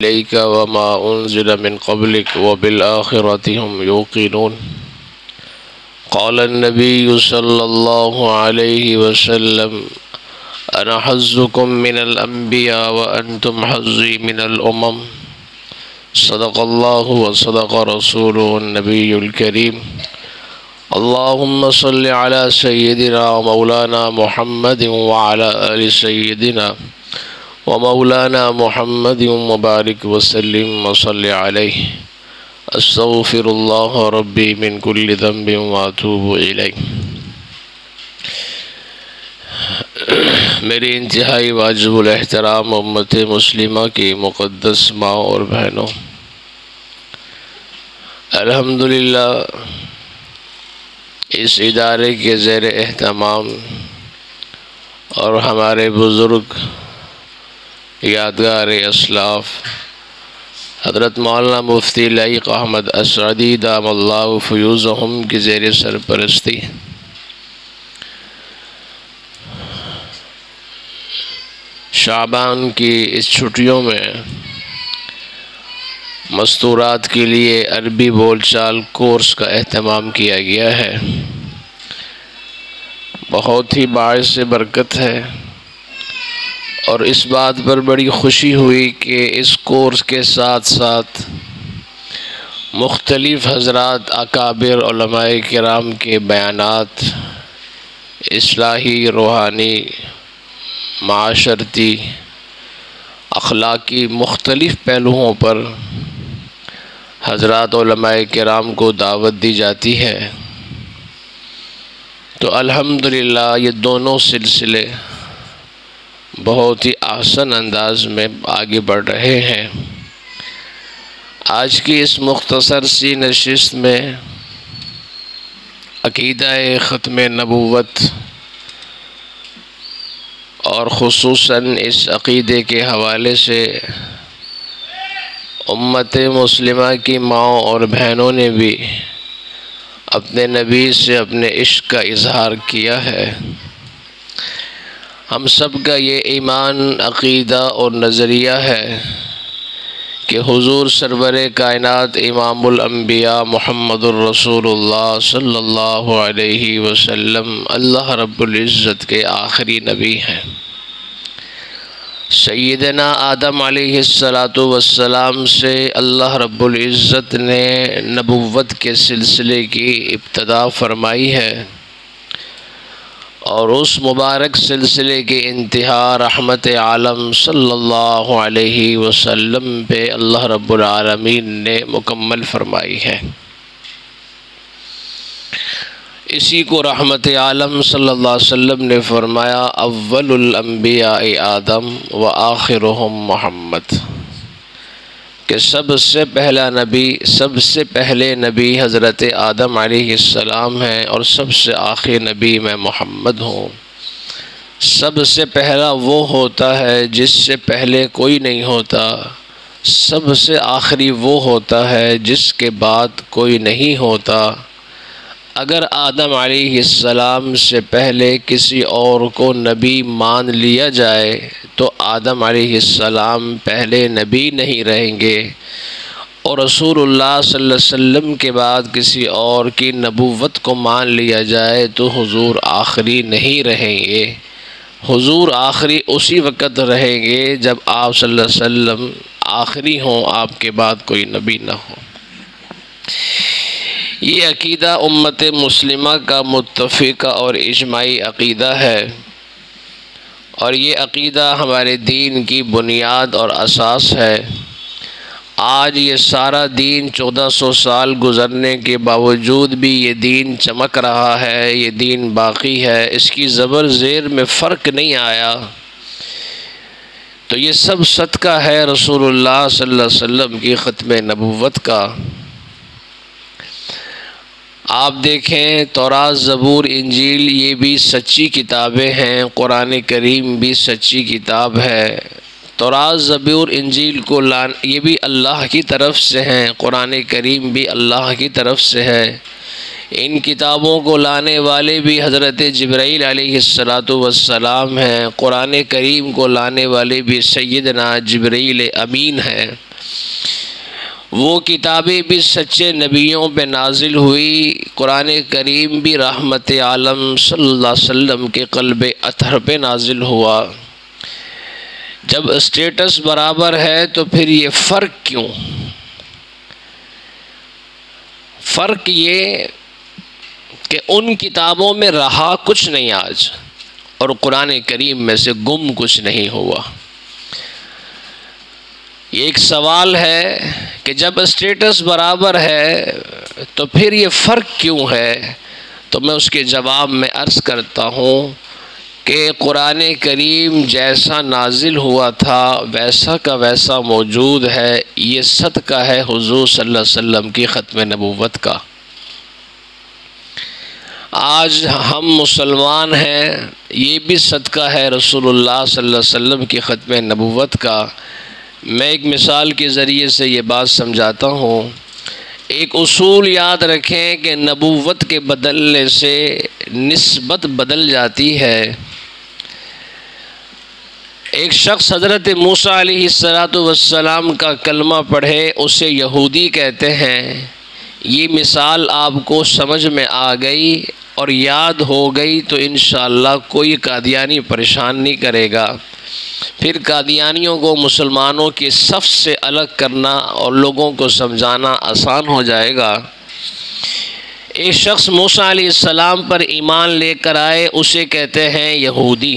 إليك وما أنزل من قبلك وبالآخرة هم يوقنون. قال النبي صلى الله عليه وسلم: أنا حظكم من الأنبياء وأنتم حظي من الأمم. صدق الله وصدق رسوله النبي الكريم. اللهم صل على سيدنا ومولانا محمد وعلى آل سيدنا ومولانا محمد وبارك وسلم وصل عليه. استغفر الله ربي من كل ذنب واتوب إليه. میری انتہائی واجب الاحترام امت مسلمہ کی مقدس ماں اور بہنوں، الحمدللہ اس ادارے کے زیر اہتمام اور ہمارے بزرگ یادگار اسلاف حضرت مولانا مفتی لائق احمد اسعدی دام اللہ فیوزہم کی زیر سرپرستی شعبان کی اس چھٹیوں میں مستورات کے لیے عربی بول چال کورس کا اہتمام کیا گیا ہے۔ بہت ہی باعث برکت ہے اور اس بات پر بڑی خوشی ہوئی کہ اس کورس کے ساتھ ساتھ مختلف حضرات اکابر علماء کرام کے بیانات اصلاحی، روحانی، معاشرتی، اخلاقی مختلف پہلوؤں پر حضرات علماء کرام کو دعوت دی جاتی ہے۔ تو الحمدللہ یہ دونوں سلسلے بہت ہی احسن انداز میں آگے بڑھ رہے ہیں۔ آج کی اس مختصر سی نشست میں عقیدہ ختم نبوت اور خصوصاً اس عقیدے کے حوالے سے امت مسلمہ کی ماؤں اور بہنوں نے بھی اپنے نبی سے اپنے عشق کا اظہار کیا ہے۔ ہم سب کا یہ ایمان، عقیدہ اور نظریہ ہے کہ حضور سرور کائنات امام الانبیاء محمد الرسول اللہ صلی اللہ علیہ وسلم اللہ رب العزت کے آخری نبی ہیں۔ سیدنا آدم علیہ السلام سے اللہ رب العزت نے نبوت کے سلسلے کی ابتدا فرمائی ہے اور اس مبارک سلسلے کی انتہا رحمت عالم صلی اللہ علیہ وسلم پہ اللہ رب العالمین نے مکمل فرمائی ہے۔ اسی کو رحمت عالم صلی اللہ علیہ وسلم نے فرمایا: اول الانبیاء آدم و آخرهم محمد، کہ سب سے پہلا نبی، سب سے پہلے نبی حضرت آدم علیہ السلام ہیں اور سب سے آخر نبی میں محمد ہوں۔ سب سے پہلا وہ ہوتا ہے جس سے پہلے کوئی نہیں ہوتا، سب سے آخری وہ ہوتا ہے جس کے بعد کوئی نہیں ہوتا۔ اگر آدم علیہ السلام سے پہلے کسی اور کو نبی مان لیا جائے تو آدم علیہ السلام پہلے نبی نہیں رہیں گے، اور رسول اللہ صلی اللہ علیہ وسلم کے بعد کسی اور کی نبوت کو مان لیا جائے تو حضور آخری نہیں رہیں گے۔ حضور آخری اسی وقت رہیں گے جب آپ صلی اللہ علیہ وسلم آخری ہوں، آپ کے بعد کوئی نبی نہ ہو۔ یہ عقیدہ امت مسلمہ کا متفقہ اور اجماعی عقیدہ ہے، اور یہ عقیدہ ہمارے دین کی بنیاد اور اساس ہے۔ آج یہ سارا دین 1400 سال گزرنے کے باوجود بھی یہ دین چمک رہا ہے، یہ دین باقی ہے، اس کی زبر زیر میں فرق نہیں آیا۔ تو یہ سب صدقہ ہے رسول اللہ صلی اللہ علیہ وسلم کی ختم نبوت کا۔ آپ دیکھیں تورات، زبور، انجیل یہ بھی سچی کتابیں ہیں، قرآن کریم بھی سچی کتاب ہے۔ تورات، زبور، انجیل کو یہ بھی اللہ کی طرف سے ہیں، قرآن کریم بھی اللہ کی طرف سے ہے۔ ان کتابوں کو لانے والے بھی حضرت جبرائیل علیہ السلام ہیں، قرآن کریم کو لانے والے بھی سیدنا جبرائیل امین ہیں۔ وہ کتابیں بھی سچے نبیوں پہ نازل ہوئی، قرآن کریم بھی رحمت عالم صلی اللہ علیہ وسلم کے قلب اطہر پہ نازل ہوا۔ جب اسٹیٹس برابر ہے تو پھر یہ فرق کیوں؟ فرق یہ کہ ان کتابوں میں رہا کچھ نہیں آج، اور قرآن کریم میں سے گم کچھ نہیں ہوا۔ یہ ایک سوال ہے کہ جب اسٹیٹس برابر ہے تو پھر یہ فرق کیوں ہے؟ تو میں اس کے جواب میں عرض کرتا ہوں کہ قرآن کریم جیسا نازل ہوا تھا ویسا کا ویسا موجود ہے۔ یہ صدقہ ہے حضور صلی اللہ علیہ وسلم کی ختم نبوت کا۔ آج ہم مسلمان ہیں، یہ بھی صدقہ ہے رسول اللہ صلی اللہ علیہ وسلم کی ختم نبوت کا۔ میں ایک مثال کے ذریعے سے یہ بات سمجھاتا ہوں۔ ایک اصول یاد رکھیں کہ نبوت کے بدلنے سے نسبت بدل جاتی ہے۔ ایک شخص حضرت موسیٰ علیہ السلام کا کلمہ پڑھے، اسے یہودی کہتے ہیں۔ یہ مثال آپ کو سمجھ میں آ گئی اور یاد ہو گئی تو انشاءاللہ کوئی قادیانی پریشان نہیں کرے گا۔ پھر قادیانیوں کو مسلمانوں کے صف سے الگ کرنا اور لوگوں کو سمجھانا آسان ہو جائے گا۔ ایک شخص موسیٰ علیہ السلام پر ایمان لے کر آئے، اسے کہتے ہیں یہودی۔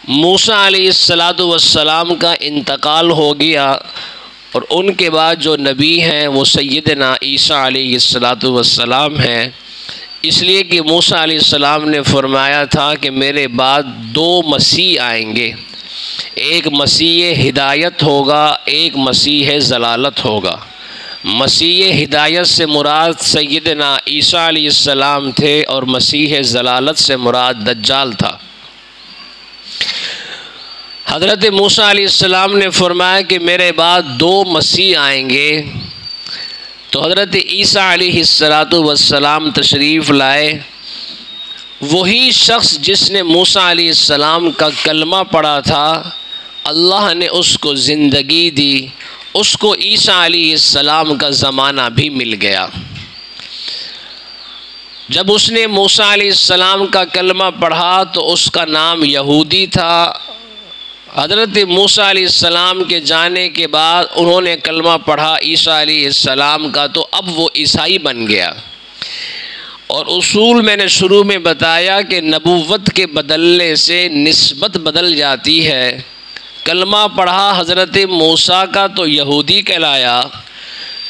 موسیٰ علیہ السلام کا انتقال ہو گیا اور ان کے بعد جو نبی ہیں وہ سیدنا عیسیٰ علیہ السلام ہیں، اس لیے کہ موسیٰ علیہ السلام نے فرمایا تھا کہ میرے بعد دو مسیح آئیں گے، ایک مسیح ہدایت ہوگا، ایک مسیح ضلالت ہوگا۔ مسیح ہدایت سے مراد سیدنا عیسیٰ علیہ السلام تھے اور مسیح ضلالت سے مراد دجال تھا۔ حضرت موسیٰ علیہ السلام نے فرمایا کہ میرے بعد دو مسیح آئیں گے، تو حضرت عیسیٰ علیہ السلام تشریف لائے۔ وہی شخص جس نے موسیٰ علیہ السلام کا کلمہ پڑھا تھا، اللہ نے اس کو زندگی دی، اس کو عیسیٰ علیہ السلام کا زمانہ بھی مل گیا۔ جب اس نے موسیٰ علیہ السلام کا کلمہ پڑھا تو اس کا نام یہودی تھا۔ حضرت موسیٰ علیہ السلام کے جانے کے بعد انہوں نے کلمہ پڑھا عیسیٰ علیہ السلام کا، تو اب وہ عیسائی بن گیا۔ اور اصول میں نے شروع میں بتایا کہ نبوت کے بدلنے سے نسبت بدل جاتی ہے۔ کلمہ پڑھا حضرت موسیٰ کا تو یہودی کہلایا،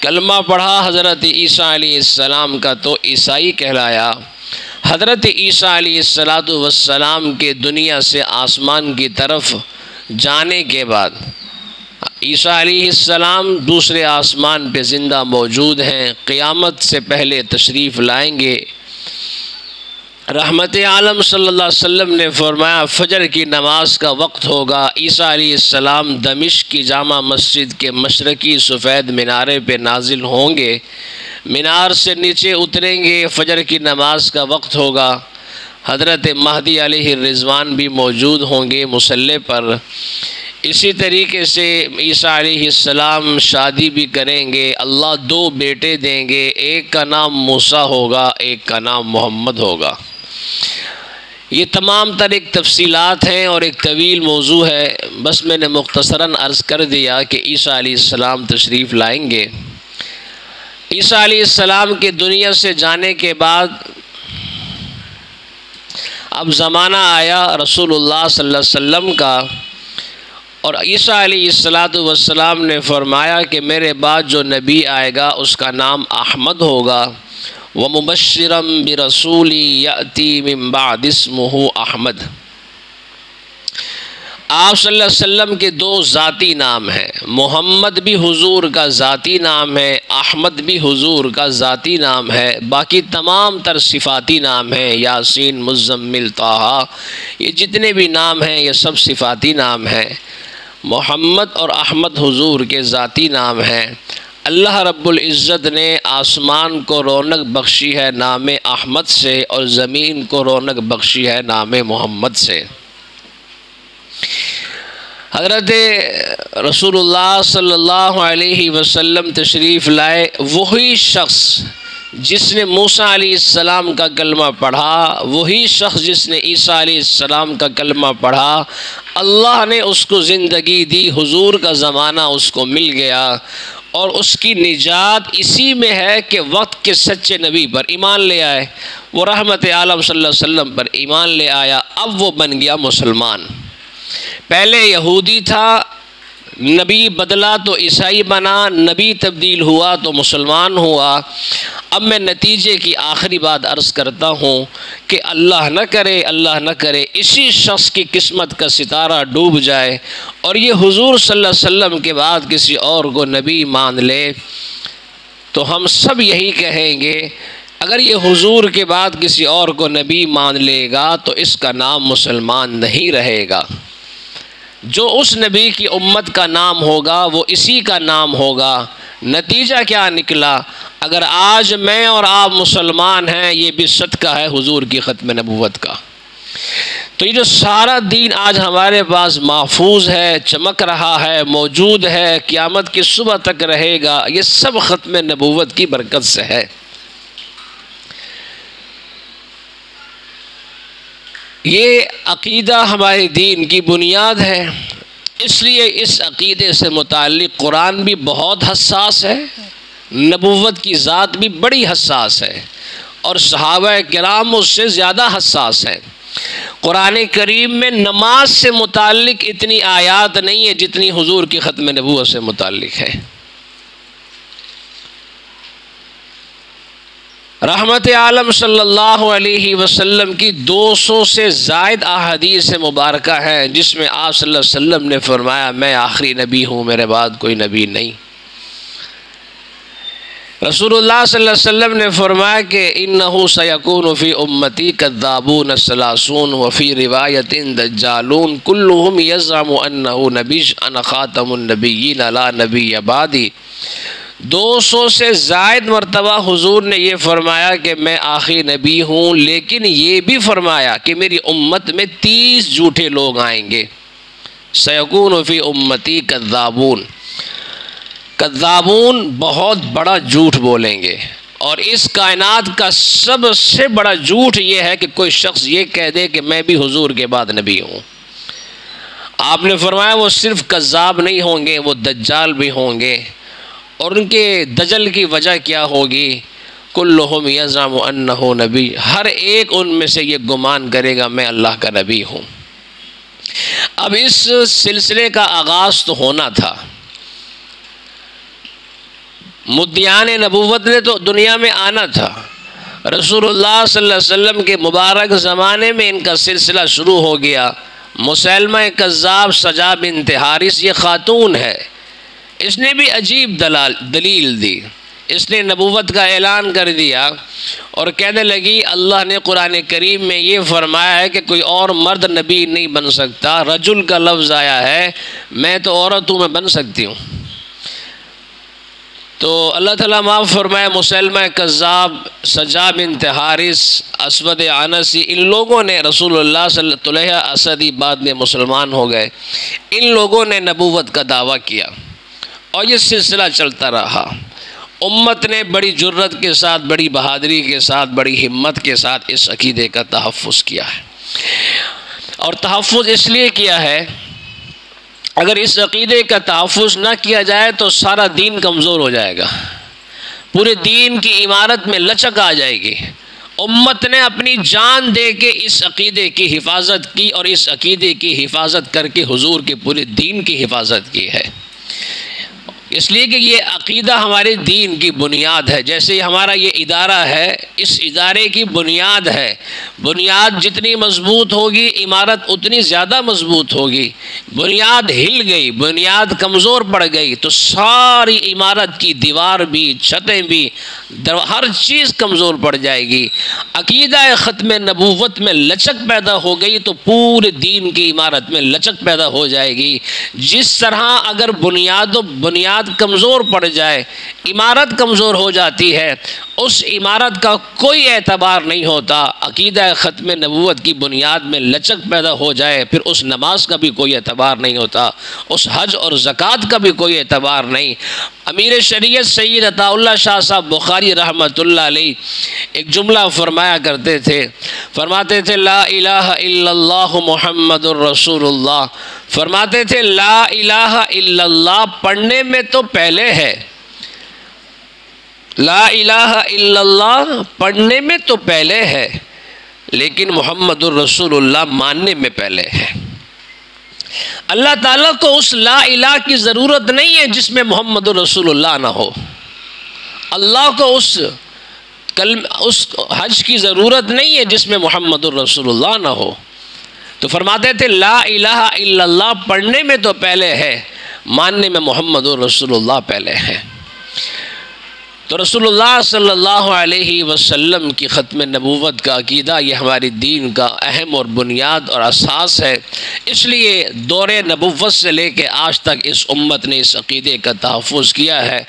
کلمہ پڑھا حضرت عیسیٰ علیہ السلام کا تو عیسائی کہلایا۔ حضرت عیسیٰ علیہ السلام کے دنیا سے آسمان کی طرف جانے کے بعد عیسیٰ علیہ السلام دوسرے آسمان پہ زندہ موجود ہیں، قیامت سے پہلے تشریف لائیں گے۔ رحمت عالم صلی اللہ علیہ وسلم نے فرمایا فجر کی نماز کا وقت ہوگا، عیسیٰ علیہ السلام دمشق کی جامع مسجد کے مشرقی سفید مینارے پہ نازل ہوں گے، مینار سے نیچے اتریں گے، فجر کی نماز کا وقت ہوگا۔ حضرت مہدی علیہ الرضوان بھی موجود ہوں گے مصلی پر۔ اسی طریقے سے عیسیٰ علیہ السلام شادی بھی کریں گے، اللہ دو بیٹے دیں گے، ایک کا نام موسیٰ ہوگا، ایک کا نام محمد ہوگا۔ یہ تمام تر ایک تفصیلات ہیں اور ایک طویل موضوع ہے، بس میں نے مختصراً عرض کر دیا کہ عیسیٰ علیہ السلام تشریف لائیں گے۔ عیسیٰ علیہ السلام کے دنیا سے جانے کے بعد اب زمانہ آیا رسول اللہ صلی اللہ علیہ وسلم کا، اور عیسیٰ علیہ السلام نے فرمایا کہ میرے بعد جو نبی آئے گا اس کا نام احمد ہوگا، وَمُبَشِّرًا بِرَسُولٍ يَأْتِي مِن بَعْدِ اسْمُهُ احمد۔ آپ صلی اللہ علیہ وسلم کے دو ذاتی نام ہیں، محمد بھی حضور کا ذاتی نام ہے، احمد بھی حضور کا ذاتی نام ہے، باقی تمام تر صفاتی نام ہیں، یاسین، مزمل، طٰہٰ، یہ جتنے بھی نام ہیں یہ سب صفاتی نام ہیں۔ محمد اور احمد حضور کے ذاتی نام ہیں۔ اللہ رب العزت نے آسمان کو رونق بخشی ہے نام احمد سے، اور زمین کو رونق بخشی ہے نام محمد سے۔ حضرت رسول اللہ صلی اللہ علیہ وسلم تشریف لائے، وہی شخص جس نے موسیٰ علیہ السلام کا کلمہ پڑھا، وہی شخص جس نے عیسیٰ علیہ السلام کا کلمہ پڑھا، اللہ نے اس کو زندگی دی، حضور کا زمانہ اس کو مل گیا، اور اس کی نجات اسی میں ہے کہ وقت کے سچے نبی پر ایمان لے آئے، وہ رحمت عالم صلی اللہ علیہ وسلم پر ایمان لے آیا، اب وہ بن گیا مسلمان۔ پہلے یہودی تھا، نبی بدلا تو عیسائی بنا، نبی تبدیل ہوا تو مسلمان ہوا۔ اب میں نتیجے کی آخری بات عرض کرتا ہوں کہ اللہ نہ کرے اسی شخص کی قسمت کا ستارہ ڈوب جائے اور یہ حضور صلی اللہ علیہ وسلم کے بعد کسی اور کو نبی مان لے، تو ہم سب یہی کہیں گے اگر یہ حضور کے بعد کسی اور کو نبی مان لے گا تو اس کا نام مسلمان نہیں رہے گا۔ جو اس نبی کی امت کا نام ہوگا وہ اسی کا نام ہوگا۔ نتیجہ کیا نکلا؟ اگر آج میں اور آپ مسلمان ہیں، یہ بھی صدقہ ہے حضور کی ختم نبوت کا۔ تو یہ جو سارا دین آج ہمارے پاس محفوظ ہے، چمک رہا ہے، موجود ہے، قیامت کی صبح تک رہے گا، یہ سب ختم نبوت کی برکت سے ہے۔ یہ عقیدہ ہمارے دین کی بنیاد ہے، اس لیے اس عقیدے سے متعلق قرآن بھی بہت حساس ہے، نبوت کی ذات بھی بڑی حساس ہے، اور صحابہ کرام اس سے زیادہ حساس ہیں۔ قرآن کریم میں نماز سے متعلق اتنی آیات نہیں ہے جتنی حضور کی ختم نبوت سے متعلق ہے۔ رحمت عالم صلی اللہ علیہ وسلم کی 200 سے زائد احادیث مبارکہ ہیں جس میں آپ صلی اللہ علیہ وسلم نے فرمایا میں آخری نبی ہوں، میرے بعد کوئی نبی نہیں۔ رسول اللہ صلی اللہ علیہ وسلم نے فرمایا کہ انہو سیکون فی امتی کذابون الثلاثون وفی روایت دجالون کلہم یزعم انہو نبی انا خاتم النبیین لا نبی بعدی۔ 200 سے زائد مرتبہ حضور نے یہ فرمایا کہ میں آخری نبی ہوں، لیکن یہ بھی فرمایا کہ میری امت میں 30 جھوٹے لوگ آئیں گے۔ سیکون فی امتی کذابون، کذابون بہت بڑا جھوٹ بولیں گے، اور اس کائنات کا سب سے بڑا جھوٹ یہ ہے کہ کوئی شخص یہ کہہ دے کہ میں بھی حضور کے بعد نبی ہوں۔ آپ نے فرمایا وہ صرف کذاب نہیں ہوں گے، وہ دجال بھی ہوں گے، اور ان کے دجل کی وجہ کیا ہوگی؟ کلہم یزعم انہ نبی، ہر ایک ان میں سے یہ گمان کرے گا میں اللہ کا نبی ہوں۔ اب اس سلسلے کا آغاز تو ہونا تھا، مدعیان نبوت نے تو دنیا میں آنا تھا، رسول اللہ صلی اللہ علیہ وسلم کے مبارک زمانے میں ان کا سلسلہ شروع ہو گیا۔ مسیلمہ کذاب سجا بنت حارث یہ خاتون ہے، اس نے بھی عجیب دلیل دی، اس نے نبوت کا اعلان کر دیا اور کہنے لگی اللہ نے قرآن کریم میں یہ فرمایا ہے کہ کوئی اور مرد نبی نہیں بن سکتا، رجل کا لفظ آیا ہے، میں تو عورت ہوں، میں بن سکتی ہوں۔ تو اللہ تعالیٰ معاف فرمائے، مسیلمہ کذاب، سجا بنت حارث، اسود عنسی، ان لوگوں نے رسول اللہ صلی اللہ علیہ وسلم، طلحہ اسدی بعد میں مسلمان ہو گئے، ان لوگوں نے نبوت کا دعویٰ کیا اور یہ سلسلہ چلتا رہا۔ امت نے بڑی جرت کے ساتھ، بڑی بہادری کے ساتھ، بڑی ہمت کے ساتھ اس عقیدے کا تحفظ کیا ہے، اور تحفظ اس لیے کیا ہے، اگر اس عقیدے کا تحفظ نہ کیا جائے تو سارا دین کمزور ہو جائے گا، پورے دین کی عمارت میں لچک آ جائے گی۔ امت نے اپنی جان دے کے اس عقیدے کی حفاظت کی، اور اس عقیدے کی حفاظت کر کے حضور کے پورے دین کی حفاظت کی ہے، اس لیے کہ یہ عقیدہ ہمارے دین کی بنیاد ہے۔ جیسے ہمارا یہ ادارہ ہے، اس ادارے کی بنیاد ہے، بنیاد جتنی مضبوط ہوگی عمارت اتنی زیادہ مضبوط ہوگی، بنیاد ہل گئی، بنیاد کمزور پڑ گئی تو ساری عمارت کی دیوار بھی، چھتیں بھی، ہر چیز کمزور پڑ جائے گی۔ عقیدہ ختم نبوت میں لچک پیدا ہو گئی تو پورے دین کی عمارت میں لچک پیدا ہو جائے گی۔ جس طرح اگر بنیاد بنیاد کمزور پڑ جائے، عمارت کمزور ہو جاتی ہے، اس عمارت کا کوئی اعتبار نہیں ہوتا۔ عقیدہ ختم نبوت کی بنیاد میں لچک پیدا ہو جائے، پھر اس نماز کا بھی کوئی اعتبار نہیں ہوتا، اس حج اور زکوٰۃ کا بھی کوئی اعتبار نہیں۔ امیر شریعت سید عطا اللہ شاہ صاحب بخاری رحمۃ اللہ علیہ ایک جملہ فرمایا کرتے تھے، فرماتے تھے لا الہ الا اللہ محمد الرسول اللہ۔ فرماتے تھے لا الہ الا اللہ پڑھنے میں تو پہلے ہے، لا الہ الا اللہ پڑھنے میں تو پہلے ہے، لیکن محمد الرسول اللہ ماننے میں پہلے ہے۔ اللہ تعالیٰ کو اس لا الہ کی ضرورت نہیں ہے جس میں محمد الرسول اللہ نہ ہو، اللہ کو اس حج کی ضرورت نہیں ہے جس میں محمد الرسول اللہ نہ ہو۔ تو فرماتے تھے لا الہ الا اللہ پڑھنے میں تو پہلے ہے، ماننے میں محمد الرسول اللہ پہلے ہے۔ تو رسول اللہ صلی اللہ علیہ وسلم کی ختم نبوت کا عقیدہ یہ ہماری دین کا اہم اور بنیاد اور اساس ہے۔ اس لیے دور نبوت سے لے کے آج تک اس امت نے اس عقیدے کا تحفظ کیا ہے،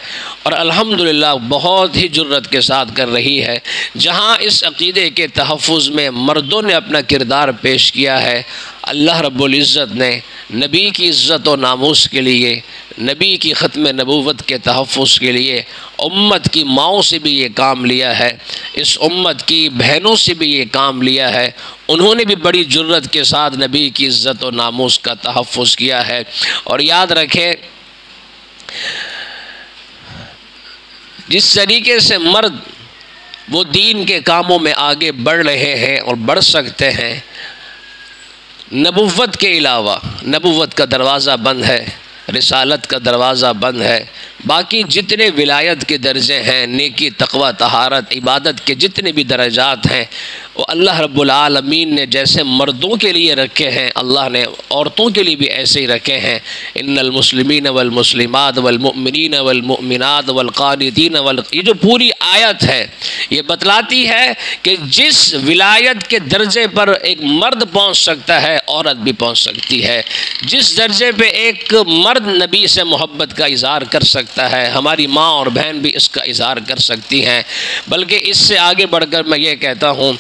اور الحمدللہ بہت ہی جرت کے ساتھ کر رہی ہے۔ جہاں اس عقیدے کے تحفظ میں مردوں نے اپنا کردار پیش کیا ہے، اللہ رب العزت نے نبی کی عزت و ناموس کے لیے، نبی کی ختم نبوت کے تحفظ کے لیے امت کی ماؤں سے بھی یہ کام لیا ہے، اس امت کی بہنوں سے بھی یہ کام لیا ہے۔ انہوں نے بھی بڑی جرت کے ساتھ نبی کی عزت و ناموس کا تحفظ کیا ہے۔ اور یاد رکھیں، جس طریقے سے مرد وہ دین کے کاموں میں آگے بڑھ رہے ہیں اور بڑھ سکتے ہیں، نبوت کے علاوہ نبوت کا دروازہ بند ہے، رسالت کا دروازہ بند ہے، باقی جتنے ولایت کے درجے ہیں، نیکی، تقوی، طہارت، عبادت کے جتنے بھی درجات ہیں، وہ اللہ رب العالمین نے جیسے مردوں کے لیے رکھے ہیں، اللہ نے عورتوں کے لیے بھی ایسے ہی رکھے ہیں۔ ان المسلمین والمسلمات والمؤمنین والمؤمنات والقانتین یہ جو پوری آیت ہے یہ بتلاتی ہے کہ جس ولایت کے درجے پر ایک مرد پہنچ سکتا ہے، عورت بھی پہنچ سکتی ہے۔ جس درجے پہ ایک مرد نبی سے محبت کا اظہار کر سکتا ہے، ہماری ماں اور بہن بھی اس کا اظہار کر سکتی ہیں۔ بلکہ اس سے آگے بڑھ کر میں یہ کہتا ہوں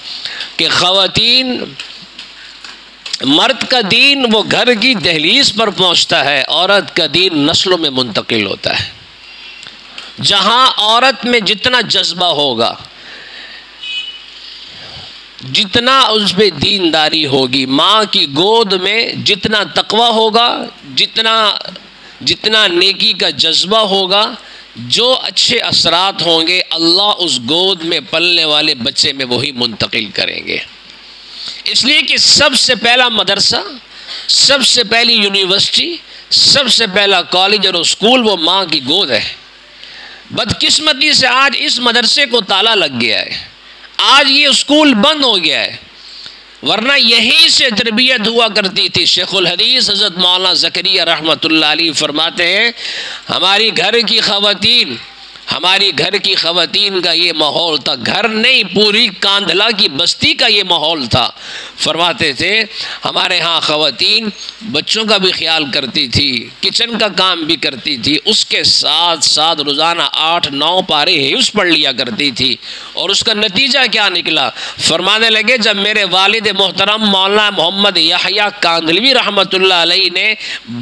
کہ خواتین، مرد کا دین وہ گھر کی دہلیز پر پہنچتا ہے، عورت کا دین نسلوں میں منتقل ہوتا ہے۔ جہاں عورت میں جتنا جذبہ ہوگا، جتنا اس پہ دینداری ہوگی، ماں کی گود میں جتنا تقوی ہوگا، جتنا نیکی کا جذبہ ہوگا، جو اچھے اثرات ہوں گے، اللہ اس گود میں پلنے والے بچے میں وہی منتقل کریں گے۔ اس لیے کہ سب سے پہلا مدرسہ، سب سے پہلی یونیورسٹی، سب سے پہلا کالج اور اسکول وہ ماں کی گود ہے۔ بدقسمتی سے آج اس مدرسے کو تالا لگ گیا ہے، آج یہ اسکول بند ہو گیا ہے، ورنہ یہیں سے تربیت ہوا کرتی تھی۔ شیخ الحدیث حضرت مولانا زکریا رحمۃ اللہ علیہ فرماتے ہیں، ہماری گھر کی خواتین کا یہ ماحول تھا، گھر نہیں پوری کاندھلا کی بستی کا یہ ماحول تھا۔ فرماتے تھے ہمارے ہاں خواتین بچوں کا بھی خیال کرتی تھی، کچن کا کام بھی کرتی تھی، اس کے ساتھ ساتھ روزانہ 8-9 پارے حفظ پڑھ لیا کرتی تھی۔ اور اس کا نتیجہ کیا نکلا؟ فرمانے لگے جب میرے والد محترم مولانا محمد یحییٰ کاندھلوی رحمۃ اللہ علیہ نے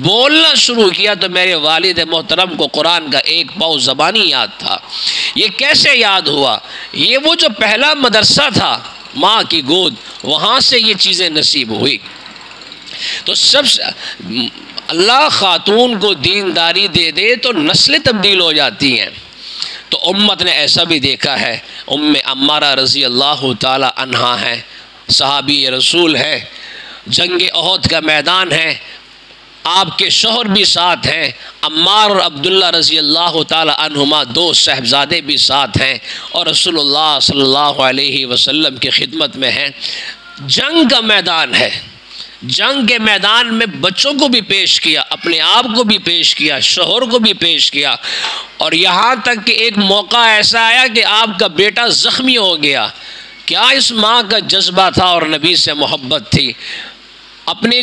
بولنا شروع کیا تو میرے والد محترم کو قرآن کا ایک پاؤ زبانی یاد تھا۔ یہ کیسے یاد ہوا؟ یہ وہ جو پہلا مدرسہ تھا، ماں کی گود، وہاں سے یہ چیزیں نصیب ہوئی۔ تو سب سے اللہ خاتون کو دینداری دے دے تو نسلیں تبدیل ہو جاتی ہیں۔ تو امت نے ایسا بھی دیکھا ہے، ام عمارہ رضی اللہ تعالی عنہا ہے، صحابی رسول ہے، جنگ احد کا میدان ہے، آپ کے شوہر بھی ساتھ ہیں، عمار اور عبداللہ رضی اللہ تعالی عنہما 2 صاحبزادے بھی ساتھ ہیں، اور رسول اللہ صلی اللہ علیہ وسلم کی خدمت میں ہیں۔ جنگ کا میدان ہے، جنگ کے میدان میں بچوں کو بھی پیش کیا، اپنے آپ کو بھی پیش کیا، شوہر کو بھی پیش کیا، اور یہاں تک کہ ایک موقع ایسا آیا کہ آپ کا بیٹا زخمی ہو گیا۔ کیا اس ماں کا جذبہ تھا اور نبی سے محبت تھی؟ اپنے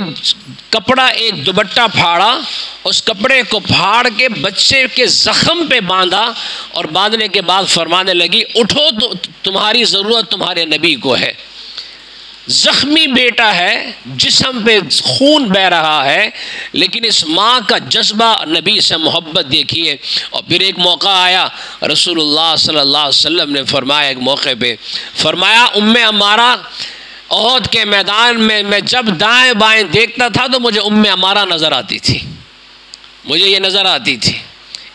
کپڑا ایک دوپٹہ پھاڑا، اس کپڑے کو پھاڑ کے بچے کے زخم پہ باندھا، اور باندھنے کے بعد فرمانے لگی اٹھو تو تمہاری ضرورت تمہارے نبی کو ہے۔ زخمی بیٹا ہے، جسم پہ خون بہ رہا ہے، لیکن اس ماں کا جذبہ نبی سے محبت دیکھیے۔ اور پھر ایک موقع آیا، رسول اللہ صلی اللہ علیہ وسلم نے فرمایا، ایک موقع پہ فرمایا ام عمارہ، احد کے میدان میں جب دائیں بائیں دیکھتا تھا تو مجھے ام عمارہ نظر آتی تھی، مجھے یہ نظر آتی تھی۔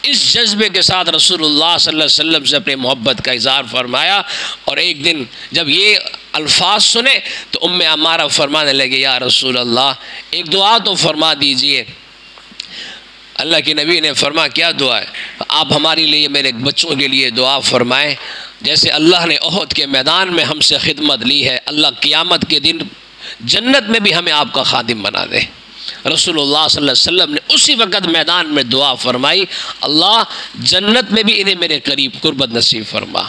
اس جذبے کے ساتھ رسول اللہ صلی اللہ علیہ وسلم سے اپنے محبت کا اظہار فرمایا، اور ایک دن جب یہ الفاظ سنے تو ام عمارہ فرمانے لگے یا رسول اللہ ایک دعا تو فرما دیجئے۔ اللہ کے نبی نے فرمایا کیا دعا ہے؟ آپ ہمارے لیے، میرے بچوں کے لیے دعا فرمائیں، جیسے اللہ نے احد کے میدان میں ہم سے خدمت لی ہے، اللہ قیامت کے دن جنت میں بھی ہمیں آپ کا خادم بنا دے۔ رسول اللہ صلی اللہ علیہ وسلم نے اسی وقت میدان میں دعا فرمائی، اللہ جنت میں بھی انہیں میرے قریب قربت نصیب فرما۔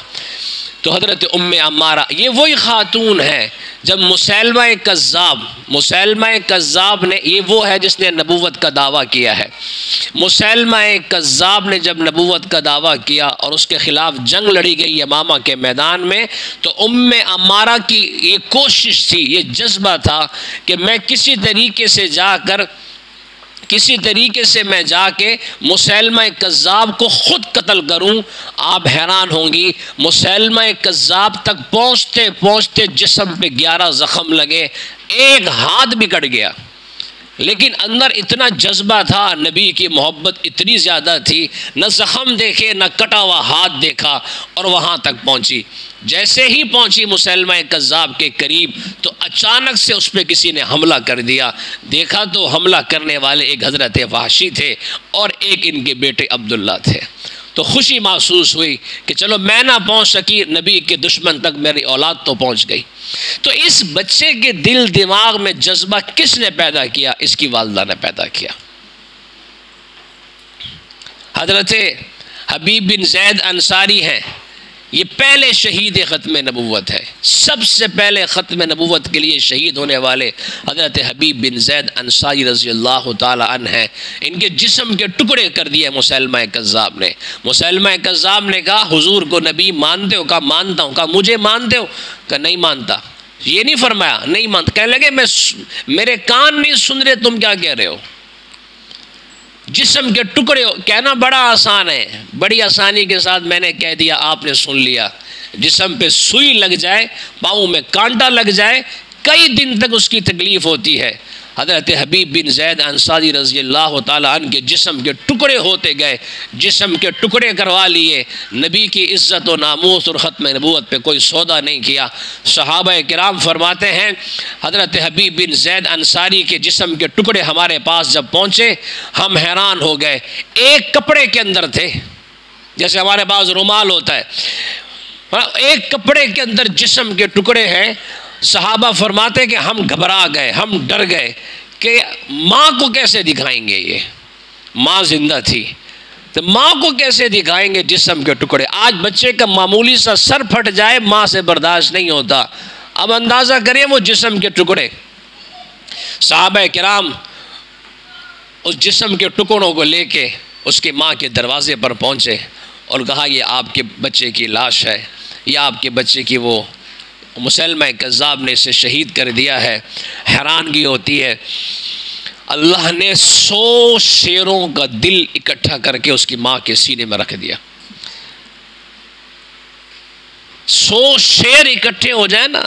تو حضرت ام عمارہ یہ وہی خاتون ہے جب مسیلمہ کذاب نے، یہ وہ ہے جس نے نبوت کا دعویٰ کیا ہے، مسیلمہ کذاب نے جب نبوت کا دعویٰ کیا اور اس کے خلاف جنگ لڑی گئی یمامہ کے میدان میں، تو ام عمارہ کی یہ کوشش تھی، یہ جذبہ تھا کہ میں کسی طریقے سے میں جا کے مسیلمہ کذاب کو خود قتل کروں۔ آپ حیران ہوں گی، مسیلمہ کذاب تک پہنچتے پہنچتے جسم پہ 11 زخم لگے، ایک ہاتھ بھی کٹ گیا، لیکن اندر اتنا جذبہ تھا، نبی کی محبت اتنی زیادہ تھی، نہ زخم دیکھے نہ کٹا ہوا ہاتھ دیکھا، اور وہاں تک پہنچی۔ جیسے ہی پہنچی مسیلمہ کذاب کے قریب تو اچانک سے اس پہ کسی نے حملہ کر دیا۔ دیکھا تو حملہ کرنے والے ایک حضرت وحشی تھے اور ایک ان کے بیٹے عبداللہ تھے۔ تو خوشی محسوس ہوئی کہ چلو میں نہ پہنچ سکی، نبی کے دشمن تک میری اولاد تو پہنچ گئی۔ تو اس بچے کے دل دماغ میں جذبہ کس نے پیدا کیا؟ اس کی والدہ نے پیدا کیا۔ حضرت حبیب بن زید انصاری ہیں، یہ پہلے شہید ختم نبوت ہے، سب سے پہلے ختم نبوت کے لیے شہید ہونے والے حضرت حبیب بن زید انصاری رضی اللہ تعالی عنہ ہیں۔ ان کے جسم کے ٹکڑے کر دیے مسیلمہ کذاب نے۔ مسیلمہ کذاب نے کہا حضور کو نبی مانتے ہو؟ کہا مانتا ہوں۔ کہا مجھے مانتے ہو؟ کہا نہیں مانتا۔ یہ نہیں فرمایا نہیں مانتا، کہنے لگے میرے کان نہیں سن رہے تم کیا کہہ رہے ہو۔ جسم کے ٹکڑے کہنا بڑا آسان ہے، بڑی آسانی کے ساتھ میں نے کہہ دیا، آپ نے سن لیا۔ جسم پہ سوئی لگ جائے، پاؤں میں کانٹا لگ جائے، کئی دن تک اس کی تکلیف ہوتی ہے۔ حضرت حبیب بن زید انصاری رضی اللہ تعالیٰ عنہ کے جسم کے ٹکڑے ہوتے گئے، جسم کے ٹکڑے کروا لیے۔ نبی کی عزت و ناموس اور ختم نبوت پہ کوئی سودا نہیں کیا۔ صحابہ کرام فرماتے ہیں حضرت حبیب بن زید انصاری کے جسم کے ٹکڑے ہمارے پاس جب پہنچے ہم حیران ہو گئے، ایک کپڑے کے اندر تھے، جیسے ہمارے پاس رومال ہوتا ہے، ایک کپڑے کے اندر جسم کے ٹکڑے ہیں۔ صحابہ فرماتے کہ ہم گھبرا گئے، ہم ڈر گئے کہ ماں کو کیسے دکھائیں گے، یہ ماں زندہ تھی تو ماں کو کیسے دکھائیں گے جسم کے ٹکڑے۔ آج بچے کا معمولی سا سر پھٹ جائے ماں سے برداشت نہیں ہوتا، اب اندازہ کریں وہ جسم کے ٹکڑے۔ صحابہ کرام اس جسم کے ٹکڑوں کو لے کے اس کی ماں کے دروازے پر پہنچے اور کہا یہ آپ کے بچے کی لاش ہے، یہ آپ کے بچے کی، وہ مسیلمہ کذاب نے اسے شہید کر دیا ہے۔ حیرانگی ہوتی ہے، اللہ نے 100 شیروں کا دل اکٹھا کر کے اس کی ماں کے سینے میں رکھ دیا۔ 100 شیر اکٹھے ہو جائیں نا،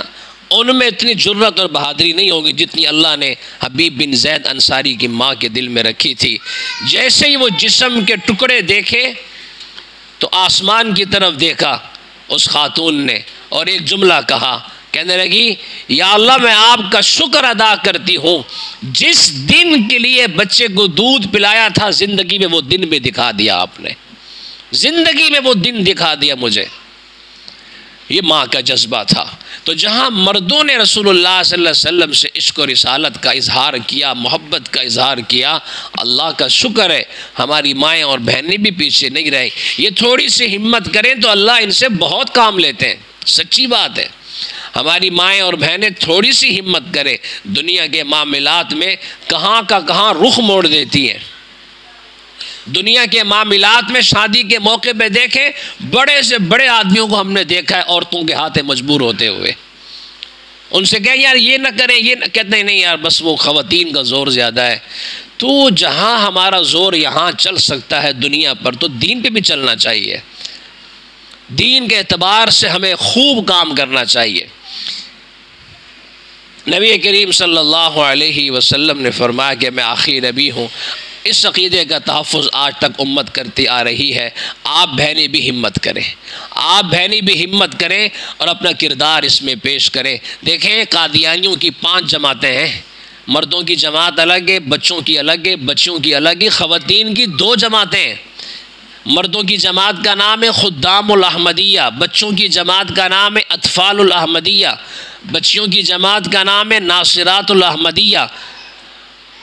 ان میں اتنی جرت اور بہادری نہیں ہوگی جتنی اللہ نے حبیب بن زید انصاری کی ماں کے دل میں رکھی تھی۔ جیسے ہی وہ جسم کے ٹکڑے دیکھے تو آسمان کی طرف دیکھا اس خاتون نے اور ایک جملہ کہا، کہنے لگی یا اللہ میں آپ کا شکر ادا کرتی ہوں، جس دن کے لیے بچے کو دودھ پلایا تھا زندگی میں وہ دن بھی دکھا دیا آپ نے، زندگی میں وہ دن دکھا دیا مجھے۔ یہ ماں کا جذبہ تھا۔ تو جہاں مردوں نے رسول اللہ صلی اللہ علیہ وسلم سے عشق و رسالت کا اظہار کیا، محبت کا اظہار کیا، اللہ کا شکر ہے ہماری مائیں اور بہنیں بھی پیچھے نہیں رہیں۔ یہ تھوڑی سی ہمت کریں تو اللہ ان سے بہت کام لیتے ہیں، سچی بات ہے۔ ہماری مائیں اور بہنیں تھوڑی سی ہمت کریں، دنیا کے معاملات میں کہاں کا کہاں رخ موڑ دیتی ہیں۔ دنیا کے معاملات میں شادی کے موقع پہ دیکھیں، بڑے سے بڑے آدمیوں کو ہم نے دیکھا ہے عورتوں کے ہاتھیں مجبور ہوتے ہوئے، ان سے کہیں یار یہ نہ کریں، یہ نہ، کہتے ہیں نہیں یار بس وہ خواتین کا زور زیادہ ہے۔ تو جہاں ہمارا زور یہاں چل سکتا ہے دنیا پر، تو دین پہ بھی چلنا چاہیے، دین کے اعتبار سے ہمیں خوب کام کرنا چاہیے۔ نبی کریم صلی اللہ علیہ وسلم نے فرمایا کہ میں آخری نبی ہوں، اس عقیدے کا تحفظ آج تک امت کرتی آ رہی ہے۔ آپ بہنیں بھی ہمت کریں، آپ بہنیں بھی ہمت کریں اور اپنا کردار اس میں پیش کریں۔ دیکھیں قادیانیوں کی 5 جماعتیں ہیں، مردوں کی جماعت الگ ہے، بچوں کی الگ ہے، بچیوں کی الگ ہے، خواتین کی 2 جماعتیں ہیں۔ مردوں کی جماعت کا نام ہے خدام الاحمدیہ، بچوں کی جماعت کا نام ہے اطفال الاحمدیہ، بچیوں کی جماعت کا نام ہے ناصرات الاحمدیہ۔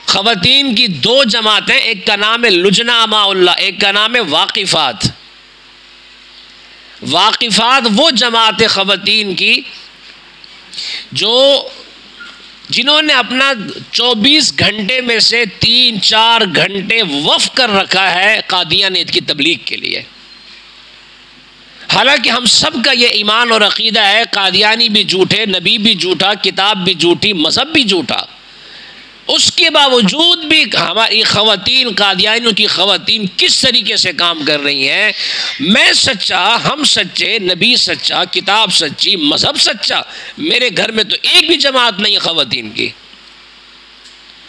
خواتین کی 2 جماعتیں، ایک کا نام ہے لجنہ اماء اللہ، ایک کا نام ہے واقفات۔ واقفات وہ جماعت خواتین کی جنہوں نے اپنا 24 گھنٹے میں سے 3-4 گھنٹے وقف کر رکھا ہے قادیانیت کی تبلیغ کے لیے۔ حالانکہ ہم سب کا یہ ایمان اور عقیدہ ہے قادیانی بھی جھوٹے، نبی بھی جھوٹا، کتاب بھی جھوٹی، مذہب بھی جھوٹا، اس کے باوجود بھی ہماری خواتین، قادیانیوں کی خواتین کس طریقے سے کام کر رہی ہیں۔ میں سچا، ہم سچے، نبی سچا، کتاب سچی، مذہب سچا، میرے گھر میں تو ایک بھی جماعت نہیں خواتین کی۔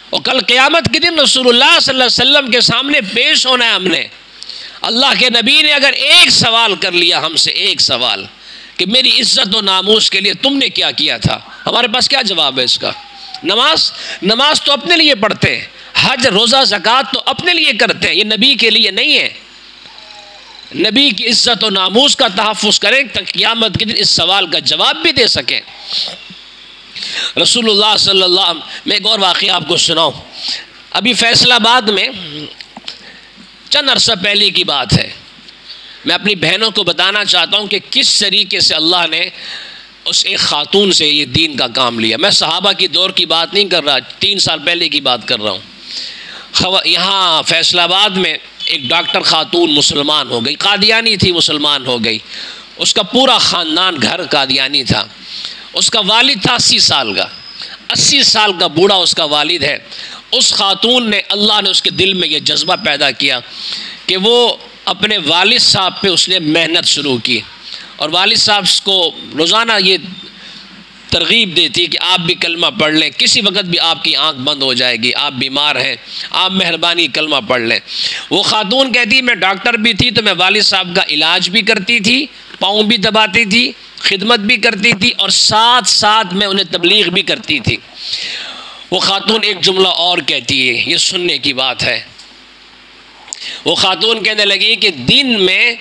اور کل قیامت کے دن رسول اللہ صلی اللہ علیہ وسلم کے سامنے پیش ہونا ہے ہم نے۔ اللہ کے نبی نے اگر ایک سوال کر لیا ہم سے، ایک سوال کہ میری عزت و ناموس کے لیے تم نے کیا کیا تھا، ہمارے پاس کیا جواب ہے اس کا؟ نماز تو اپنے لیے پڑھتے ہیں، حج، روزہ، زکوٰۃ تو اپنے لیے کرتے ہیں، یہ نبی کے لیے نہیں ہے۔ نبی کی عزت و ناموس کا تحفظ کریں تاکہ قیامت کے دن اس سوال کا جواب بھی دے سکیں۔ رسول اللہ صلی اللہ علیہ وسلم، میں ایک اور واقعہ آپ کو سناؤں۔ ابھی فیصل آباد میں چند عرصہ پہلے کی بات ہے، میں اپنی بہنوں کو بتانا چاہتا ہوں کہ کس طریقے سے اللہ نے اس ایک خاتون سے یہ دین کا کام لیا۔ میں صحابہ کی دور کی بات نہیں کر رہا، 3 سال پہلے کی بات کر رہا ہوں۔ یہاں فیصل آباد میں ایک ڈاکٹر خاتون مسلمان ہو گئی، قادیانی تھی، مسلمان ہو گئی، اس کا پورا خاندان گھر قادیانی تھا۔ اس کا والد تھا 80 سال کا، 80 سال کا بوڑھا اس کا والد ہے۔ اس خاتون نے، اللہ نے اس کے دل میں یہ جذبہ پیدا کیا کہ وہ اپنے والد صاحب پہ اس نے محنت شروع کی، اور والد صاحب کو روزانہ یہ ترغیب دیتی کہ آپ بھی کلمہ پڑھ لیں، کسی وقت بھی آپ کی آنکھ بند ہو جائے گی، آپ بیمار ہیں، آپ مہربانی کلمہ پڑھ لیں۔ وہ خاتون کہتی میں ڈاکٹر بھی تھی تو میں والد صاحب کا علاج بھی کرتی تھی، پاؤں بھی دباتی تھی، خدمت بھی کرتی تھی، اور ساتھ ساتھ میں انہیں تبلیغ بھی کرتی تھی۔ وہ خاتون ایک جملہ اور کہتی ہے، یہ سننے کی بات ہے۔ وہ خاتون کہنے لگی کہ دن میں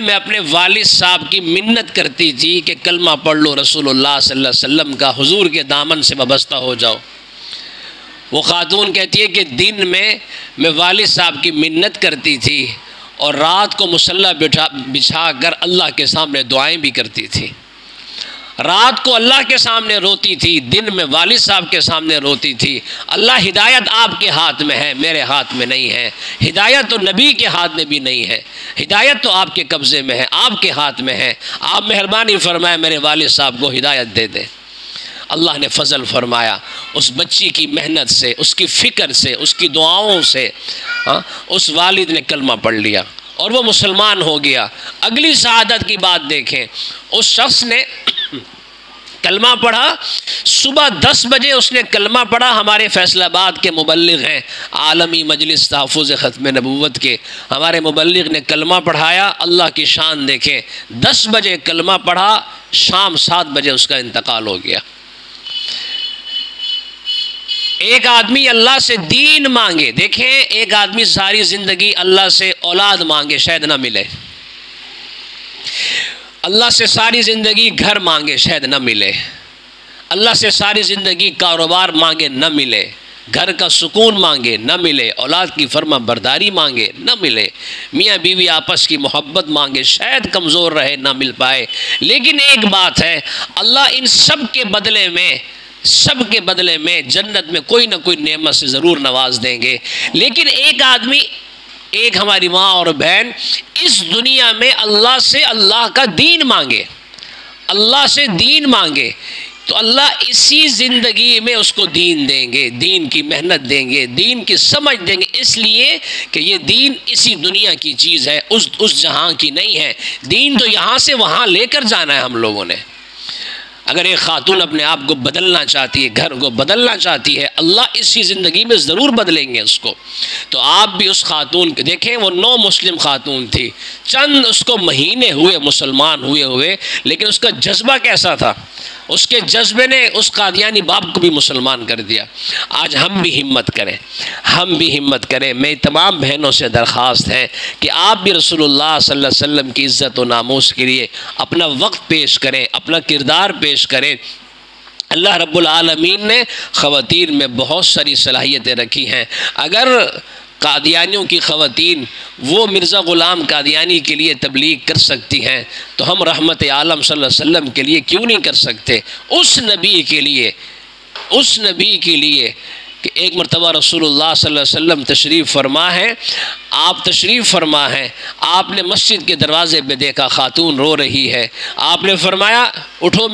میں اپنے والد صاحب کی منت کرتی تھی کہ کلمہ پڑھ لو رسول اللہ صلی اللہ علیہ وسلم کا، حضور کے دامن سے وابستہ ہو جاؤ۔ وہ خاتون کہتی ہے کہ دن میں والد صاحب کی منت کرتی تھی، اور رات کو مصلی بچھا کر اللہ کے سامنے دعائیں بھی کرتی تھی۔ رات کو اللہ کے سامنے روتی تھی، دن میں والد صاحب کے سامنے روتی تھی۔ اللہ، ہدایت آپ کے ہاتھ میں ہے، میرے ہاتھ میں نہیں ہے۔ ہدایت تو نبی کے ہاتھ میں بھی نہیں ہے، ہدایت تو آپ کے قبضے میں ہے، آپ کے ہاتھ میں ہے۔ آپ مہربانی فرمائے میرے والد صاحب کو ہدایت دے دیں۔ اللہ نے فضل فرمایا، اس بچی کی محنت سے، اس کی فکر سے، اس کی دعاؤں سے اس والد نے کلمہ پڑھ لیا اور وہ مسلمان ہو گیا۔ اگلی سعادت کی بات دیکھیں، اس شخص نے کلمہ پڑھا، صبح 10 بجے اس نے کلمہ پڑھا۔ ہمارے فیصل آباد کے مبلغ ہیں، عالمی مجلس تحفظ ختم نبوت کے، ہمارے مبلغ نے کلمہ پڑھایا۔ اللہ کی شان دیکھیں، 10 بجے کلمہ پڑھا، شام 7 بجے اس کا انتقال ہو گیا۔ ایک آدمی اللہ سے دین مانگے، دیکھیں ایک آدمی ساری زندگی اللہ سے اولاد مانگے، شاید نہ ملے۔ اللہ سے ساری زندگی گھر مانگے، شاید نہ ملے۔ اللہ سے ساری زندگی کاروبار مانگے، نہ ملے۔ گھر کا سکون مانگے نہ ملے، اولاد کی فرما برداری مانگے نہ ملے، میاں بیوی آپس کی محبت مانگے شاید کمزور رہے نہ مل پائے، لیکن ایک بات ہے، اللہ ان سب کے بدلے میں جنت میں کوئی نہ کوئی نعمت سے ضرور نواز دیں گے۔ لیکن ایک آدمی، ایک ہماری ماں اور بہن اس دنیا میں اللہ سے اللہ کا دین مانگے، اللہ سے دین مانگے، تو اللہ اسی زندگی میں اس کو دین دیں گے، دین کی محنت دیں گے، دین کی سمجھ دیں گے، اس لیے کہ یہ دین اسی دنیا کی چیز ہے، اس جہاں کی نہیں ہے۔ دین تو یہاں سے وہاں لے کر جانا ہے ہم لوگوں نے۔ اگر ایک خاتون اپنے آپ کو بدلنا چاہتی ہے، گھر کو بدلنا چاہتی ہے، اللہ اسی زندگی میں ضرور بدلیں گے اس کو۔ تو آپ بھی اس خاتون کے دیکھیں، وہ نو مسلم خاتون تھی، چند اس کو مہینے ہوئے مسلمان ہوئے، لیکن اس کا جذبہ کیسا تھا؟ اس کے جذبے نے اس قادیانی باپ کو بھی مسلمان کر دیا۔ آج ہم بھی ہمت کریں، میری تمام بہنوں سے درخواست ہے کہ آپ بھی رسول اللہ صلی اللہ علیہ وسلم کی عزت و ناموس کے لیے اپنا وقت پیش کریں، اپنا کردار پیش کریں۔ اللہ رب العالمین نے خواتین میں بہت ساری صلاحیتیں رکھی ہیں۔ اگر قادیانیوں کی خواتین وہ مرزا غلام قادیانی کے لیے تبلیغ کر سکتی ہیں تو ہم رحمت عالم صلی اللہ علیہ وسلم کے لیے کیوں نہیں کر سکتے؟ اس نبی کے لیے کہ ایک مرتبہ رسول اللہ صلی اللہ علیہ وسلم تشریف فرما ہے، آپ نے مسجد کے دروازے پہ دیکھا خاتون رو رہی ہے، آپ نے فرمایا اٹھو،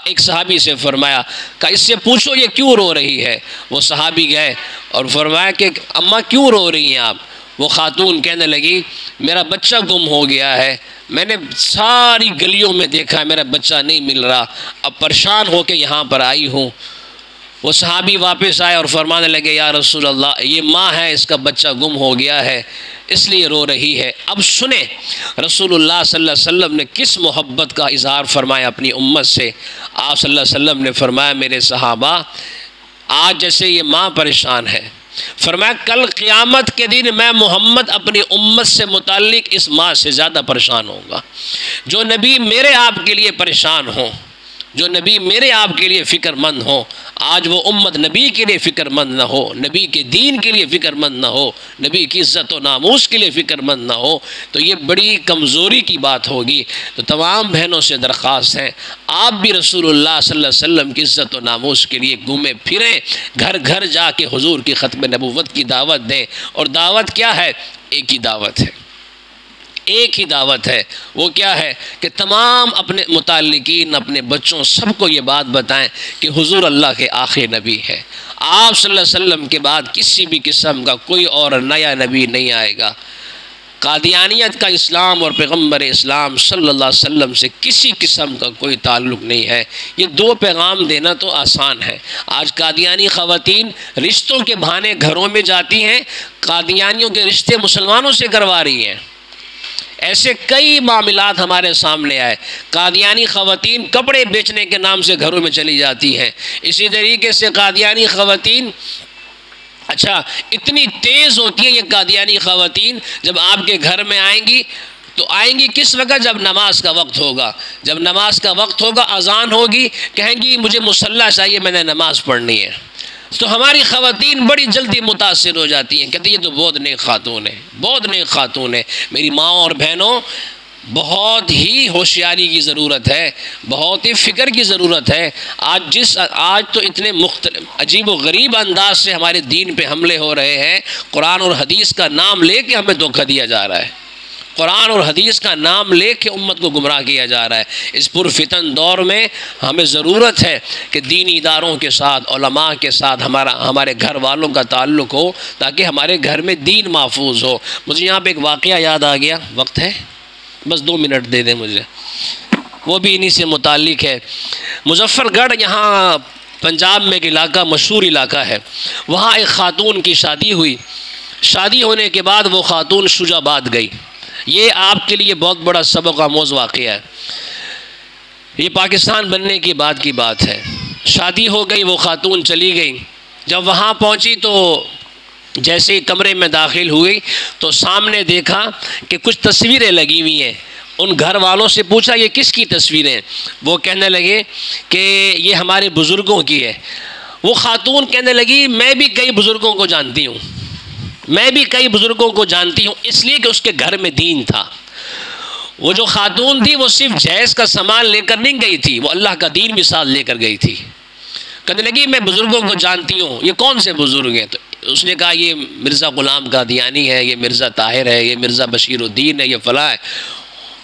ایک صحابی سے فرمایا کہ اس سے پوچھو یہ کیوں رو رہی ہے۔ وہ صحابی گئے اور فرمایا کہ اماں کیوں رو رہی ہیں آپ؟ وہ خاتون کہنے لگی میرا بچہ گم ہو گیا ہے، میں نے ساری گلیوں میں دیکھا میرا بچہ نہیں مل رہا، اب پریشان ہو کے یہاں پر آئی ہوں۔ وہ صحابی واپس آئے اور فرمانے لگے یا رسول اللہ، یہ ماں ہے، اس کا بچہ گم ہو گیا ہے اس لیے رو رہی ہے۔ اب سنیں رسول اللہ صلی اللہ علیہ وسلم نے کس محبت کا اظہار فرمایا اپنی امت سے۔ آپ صلی اللہ علیہ وسلم نے فرمایا میرے صحابہ، آج جیسے یہ ماں پریشان ہے، فرمایا کل قیامت کے دن میں محمد اپنی امت سے متعلق اس ماں سے زیادہ پریشان ہوں گا۔ جو نبی میرے آپ کے لیے پریشان ہوں، جو نبی میرے آپ کے لیے فکر مند ہو، آج وہ امت نبی کے لیے فکر مند نہ ہو، نبی کے دین کے لیے فکر مند نہ ہو، نبی کی عزت و ناموس کے لیے فکر مند نہ ہو، تو یہ بڑی کمزوری کی بات ہوگی۔ تو تمام بہنوں سے درخواست ہے آپ بھی رسول اللہ صلی اللہ علیہ وسلم کی عزت و ناموس کے لیے گھومیں پھریں، گھر گھر جا کے حضور کی ختم نبوت کی دعوت دیں۔ اور دعوت کیا ہے؟ ایک ہی دعوت ہے، وہ کیا ہے کہ تمام اپنے متعلقین، اپنے بچوں، سب کو یہ بات بتائیں کہ حضور اللہ کے آخری نبی ہے۔ آپ صلی اللہ علیہ وسلم کے بعد کسی بھی قسم کا کوئی اور نیا نبی نہیں آئے گا۔ قادیانیت کا اسلام اور پیغمبر اسلام صلی اللہ علیہ وسلم سے کسی قسم کا کوئی تعلق نہیں ہے۔ یہ دو پیغام دینا تو آسان ہے۔ آج قادیانی خواتین رشتوں کے بہانے گھروں میں جاتی ہیں، قادیانیوں کے رشتے مسلمانوں سے کروا رہی ہیں۔ ایسے کئی معاملات ہمارے سامنے آئے۔ قادیانی خواتین کپڑے بیچنے کے نام سے گھروں میں چلی جاتی ہیں۔ اسی طریقے سے قادیانی خواتین اتنی تیز ہوتی ہیں یہ قادیانی خواتین، جب آپ کے گھر میں آئیں گی تو آئیں گی کس وقت؟ جب نماز کا وقت ہوگا۔ جب نماز کا وقت ہوگا، اذان ہوگی، کہیں گی مجھے مصلی چاہیے، میں نے نماز پڑھنی ہے۔ تو ہماری خواتین بڑی جلدی متاثر ہو جاتی ہیں، کہتی ہیں یہ تو بہت نیک خاتون ہے۔ میری ماں اور بہنوں، بہت ہی ہوشیاری کی ضرورت ہے، بہت ہی فکر کی ضرورت ہے۔ آج تو اتنے مختلف عجیب و غریب انداز سے ہمارے دین پہ حملے ہو رہے ہیں، قرآن اور حدیث کا نام لے کے ہمیں دھوکہ دیا جا رہا ہے، قرآن اور حدیث کا نام لے کے امت کو گمراہ کیا جا رہا ہے۔ اس پرفتن دور میں ہمیں ضرورت ہے کہ دینی اداروں کے ساتھ، علماء کے ساتھ ہمارے گھر والوں کا تعلق ہو، تاکہ ہمارے گھر میں دین محفوظ ہو۔ مجھے یہاں پہ ایک واقعہ یاد آ گیا، وقت ہے؟ بس 2 منٹ دے دیں مجھے، وہ بھی انہی سے متعلق ہے۔ مظفر گڑھ یہاں پنجاب میں ایک علاقہ، مشہور علاقہ ہے، وہاں ایک خاتون کی شادی ہوئی۔ شادی ہونے کے بعد وہ خاتون شجاع آباد گئی۔ یہ آپ کے لیے بہت بڑا سبق آموز واقعہ ہے، یہ پاکستان بننے کی بات ہے۔ شادی ہو گئی، وہ خاتون چلی گئی۔ جب وہاں پہنچی تو جیسے ہی کمرے میں داخل ہوئی تو سامنے دیکھا کہ کچھ تصویریں لگی ہوئی ہیں۔ ان گھر والوں سے پوچھا یہ کس کی تصویریں؟ وہ کہنے لگے کہ یہ ہمارے بزرگوں کی ہے۔ وہ خاتون کہنے لگی میں بھی کئی بزرگوں کو جانتی ہوں، میں بھی کئی بزرگوں کو جانتی ہوں، اس لیے کہ اس کے گھر میں دین تھا۔ وہ جو خاتون تھی وہ صرف جہیز کا سامان لے کر نہیں گئی تھی، وہ اللہ کا دین بھی ساتھ لے کر گئی تھی۔ کہنے لگی میں بزرگوں کو جانتی ہوں۔ یہ کون سے بزرگ ہیں؟ تو اس نے کہا یہ مرزا غلام قادیانی ہے، یہ مرزا طاہر ہے، یہ مرزا بشیر الدین ہے، یہ فلاں ہے۔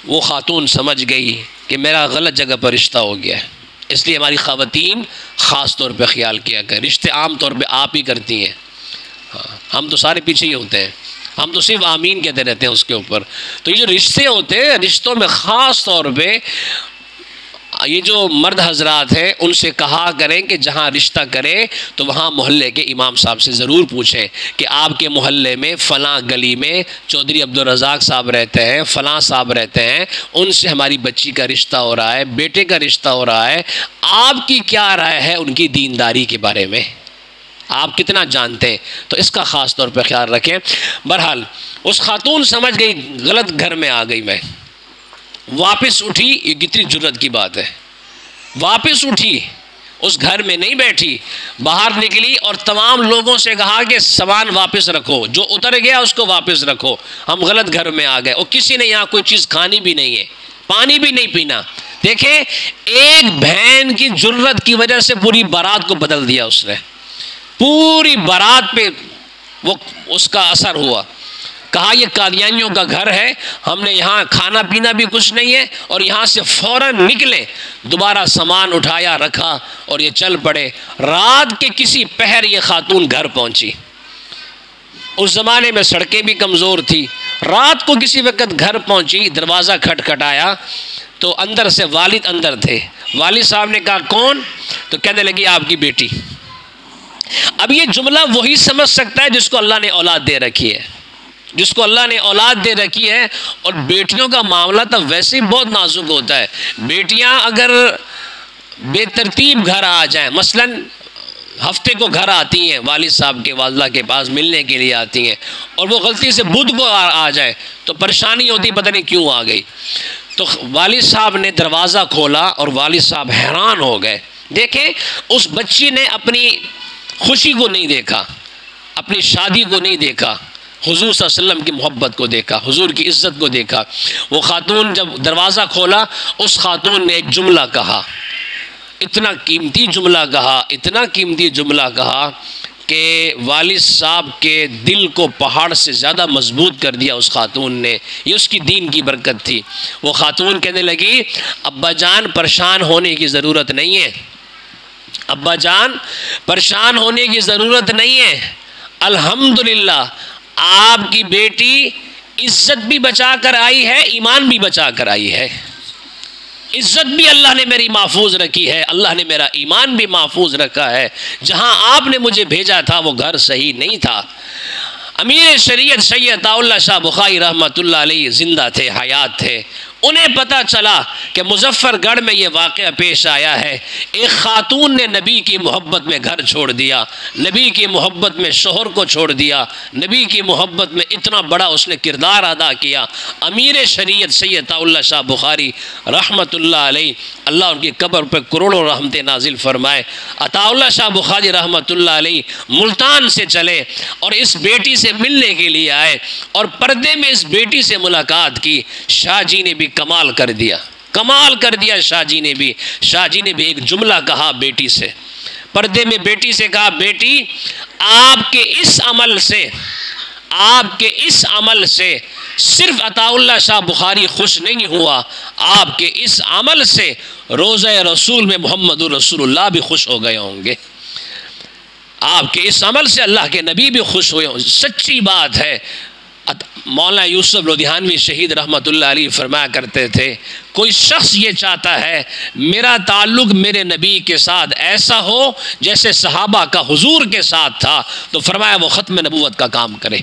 وہ خاتون سمجھ گئی کہ میرا غلط جگہ پر رشتہ ہو گیا ہے، اس لیے ہماری خواتین خاص طور پہ خیال کیا کریں، رشتے عام طور پہ آپ ہی کرتی ہیں، ہم تو سارے پیچھے ہی ہوتے ہیں، ہم تو صرف آمین کہتے رہتے ہیں اس کے اوپر۔ تو یہ جو رشتے ہوتے ہیں، رشتوں میں خاص طور پہ یہ جو مرد حضرات ہیں ان سے کہا کریں کہ جہاں رشتہ کریں تو وہاں محلے کے امام صاحب سے ضرور پوچھیں کہ آپ کے محلے میں فلاں گلی میں چودھری عبدالرزاق صاحب رہتے ہیں، فلاں صاحب رہتے ہیں، ان سے ہماری بچی کا رشتہ ہو رہا ہے، بیٹے کا رشتہ ہو رہا ہے، آپ کی کیا رائے ہے ان کی دینداری کے بارے میں، آپ کتنا جانتے ہیں؟ تو اس کا خاص طور پہ خیال رکھیں۔ بہرحال اس خاتون سمجھ گئی غلط گھر میں آ گئی میں، واپس اٹھی، یہ کتنی جرت کی بات ہے، واپس اٹھی، اس گھر میں نہیں بیٹھی، باہر نکلی اور تمام لوگوں سے کہا کہ سامان واپس رکھو، جو اتر گیا اس کو واپس رکھو، ہم غلط گھر میں آ گئے۔ اور کسی نے یہاں کوئی چیز کھانی بھی نہیں ہے، پانی بھی نہیں پینا۔ دیکھیں ایک بہن کی جرت کی وجہ سے پوری بارات کو بدل دیا اس نے، پوری بارات پہ وہ اس کا اثر ہوا۔ کہا یہ قادیانیوں کا گھر ہے، ہم نے یہاں کھانا پینا بھی کچھ نہیں ہے، اور یہاں سے فوراً نکلے، دوبارہ سامان اٹھایا رکھا اور یہ چل پڑے۔ رات کے کسی پہر یہ خاتون گھر پہنچی، اس زمانے میں سڑکیں بھی کمزور تھی، رات کو کسی وقت گھر پہنچی، دروازہ کھٹکھٹایا تو اندر سے والد اندر تھے۔ والد صاحب نے کہا کون؟ تو کہنے لگی آپ کی بیٹی۔ اب یہ جملہ وہی سمجھ سکتا ہے جس کو اللہ نے اولاد دے رکھی ہے، جس کو اللہ نے اولاد دے رکھی ہے۔ اور بیٹیوں کا معاملہ تو ویسے ہی بہت نازک ہوتا ہے۔ بیٹیاں اگر بے ترتیب گھر آ جائیں، مثلا ہفتے کو گھر آتی ہیں، والد صاحب کے والدہ کے پاس ملنے کے لیے آتی ہیں، اور وہ غلطی سے بدھ کو آ جائے تو پریشانی ہوتی، پتہ نہیں کیوں آ گئی۔ تو والد صاحب نے دروازہ کھولا اور والد صاحب حیران ہو گئے۔ دیکھیں اس بچی نے اپنی خوشی کو نہیں دیکھا، اپنی شادی کو نہیں دیکھا، حضور صلی اللہ علیہ وسلم کی محبت کو دیکھا، حضور کی عزت کو دیکھا۔ وہ خاتون جب دروازہ کھولا، اس خاتون نے ایک جملہ کہا، اتنا قیمتی جملہ کہا، اتنا قیمتی جملہ کہا کہ والد صاحب کے دل کو پہاڑ سے زیادہ مضبوط کر دیا اس خاتون نے۔ یہ اس کی دین کی برکت تھی۔ وہ خاتون کہنے لگی ابا جان پریشان ہونے کی ضرورت نہیں ہے، ابا جان پریشان ہونے کی ضرورت نہیں ہے، الحمدللہ آپ کی بیٹی عزت بھی بچا کر آئی ہے، ایمان بھی بچا کر آئی ہے۔ عزت بھی اللہ نے میری محفوظ رکھی ہے، اللہ نے میرا ایمان بھی محفوظ رکھا ہے۔ جہاں آپ نے مجھے بھیجا تھا وہ گھر صحیح نہیں تھا۔ امیر شریعت سید عطا اللہ شاہ بخاری رحمۃ اللہ علیہ زندہ تھے، حیات تھے۔ انہیں پتہ چلا کہ مظفر گڑھ میں یہ واقعہ پیش آیا ہے، ایک خاتون نے نبی کی محبت میں گھر چھوڑ دیا، نبی کی محبت میں شوہر کو چھوڑ دیا، نبی کی محبت میں اتنا بڑا اس نے کردار ادا کیا۔ امیر شریعت سید عطا اللہ شاہ بخاری رحمۃ اللہ علیہ، اللہ ان کی قبر پہ کروڑوں رحمتیں نازل فرمائے۔ عطا اللہ شاہ بخاری رحمۃ اللہ علیہ ملتان سے چلے اور اس بیٹی سے ملنے کے لیے آئے، اور پردے میں اس بیٹی سے ملاقات کی۔ شاہ جی نے بھی کمال کر دیا، کمال کر دیا شاہ جی نے بھی۔ شاہ جی نے بھی ایک جملہ کہا بیٹی سے، پردے میں بیٹی سے کہا بیٹی آپ کے اس عمل سے، آپ کے اس عمل سے صرف عطا اللہ شاہ بخاری خوش نہیں ہوا، آپ کے اس عمل سے روضہ رسول میں محمد رسول اللہ بھی خوش ہو گئے ہوں گے، آپ کے اس عمل سے اللہ کے نبی بھی خوش ہوئے ہوں۔ سچی بات ہے۔ مولانا یوسف لدھیانوی شہید رحمۃ اللہ علیہ فرمایا کرتے تھے کوئی شخص یہ چاہتا ہے میرا تعلق میرے نبی کے ساتھ ایسا ہو جیسے صحابہ کا حضور کے ساتھ تھا، تو فرمایا وہ ختم نبوت کا کام کرے،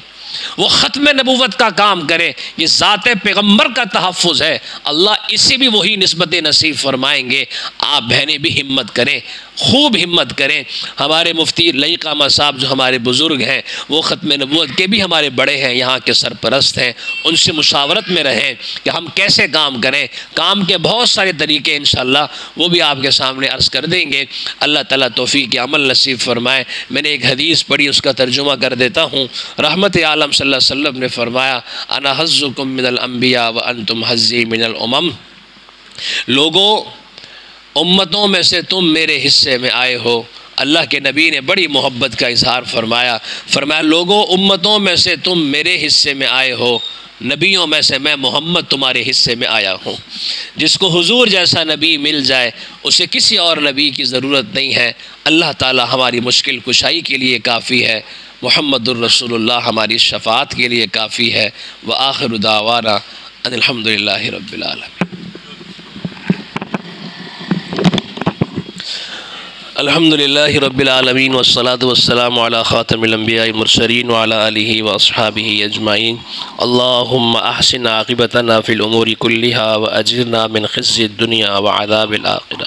وہ ختم نبوت کا کام کرے۔ یہ ذات پیغمبر کا تحفظ ہے، اللہ اسے بھی وہی نسبت نصیب فرمائیں گے۔ آپ بہنیں بھی ہمت کریں، خوب ہمت کریں۔ ہمارے مفتی لئی قامہ صاحب جو ہمارے بزرگ ہیں، وہ ختم نبوت کے بھی ہمارے بڑے ہیں، یہاں کے سرپرست ہیں، ان سے مشاورت میں رہیں کہ ہم کیسے کام کریں۔ کام کے بہت سارے طریقے انشاءاللہ وہ بھی آپ کے سامنے عرض کر دیں گے۔ اللہ تعالیٰ توفیق عمل نصیب فرمائے۔ میں نے ایک حدیث پڑھی، اس کا ترجمہ کر دیتا ہوں۔ رحمت عالم صلی اللہ علیہ وسلم نے فرمایا، انا حظکم من الانبیاء وانتم حظی من الامم۔ لوگوں، امتوں میں سے تم میرے حصے میں آئے ہو۔ اللہ کے نبی نے بڑی محبت کا اظہار فرمایا، لوگوں، امتوں میں سے تم میرے حصے میں آئے ہو، نبیوں میں سے میں محمد تمہارے حصے میں آیا ہوں۔ جس کو حضور جیسا نبی مل جائے اسے کسی اور نبی کی ضرورت نہیں ہے۔ اللہ تعالی ہماری مشکل کشائی کے لیے کافی ہے۔ محمد الرسول اللہ ہماری شفاعت کے لیے کافی ہے۔ وآخر دعوانا ان الحمدللہ رب العالمین۔ الحمدللہ رب العالمین والصلاة والسلام علی خاتم الانبیاء المرسلین وعلی آلہ واصحابہ اجمعین۔ اللہم احسن عاقبتنا فی الامور کلہا واجرنا من خزی الدنیا وعذاب الآخرہ،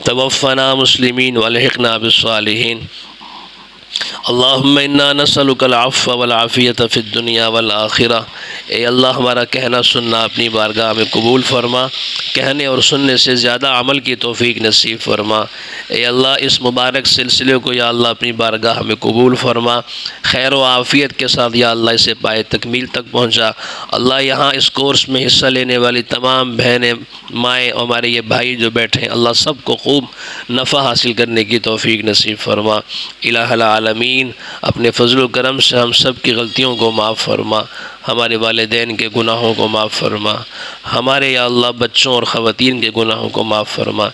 توفنا مسلمین والحقنا بالصالحین۔ اللہم انا نسألک العفو والعافیت فی الدنیا والآخرہ۔ اے اللہ، ہمارا کہنا سننا اپنی بارگاہ میں قبول فرما، کہنے اور سننے سے زیادہ عمل کی توفیق نصیب فرما۔ اے اللہ، اس مبارک سلسلے کو یا اللہ اپنی بارگاہ میں قبول فرما، خیر و عافیت کے ساتھ یا اللہ اسے پائے تکمیل تک پہنچا۔ اللہ، یہاں اس کورس میں حصہ لینے والی تمام بہنیں، مائیں اور ہمارے یہ بھائی جو بیٹھے ہیں، اللہ سب کو خوب نفع حاصل کرنے کی توفیق نصیب فرما۔ الہ العالمین، اپنے فضل و کرم سے ہم سب کی غلطیوں کو معاف فرما، ہمارے والدین کے گناہوں کو معاف فرما، ہمارے یا اللہ بچوں اور خواتین کے گناہوں کو معاف فرما۔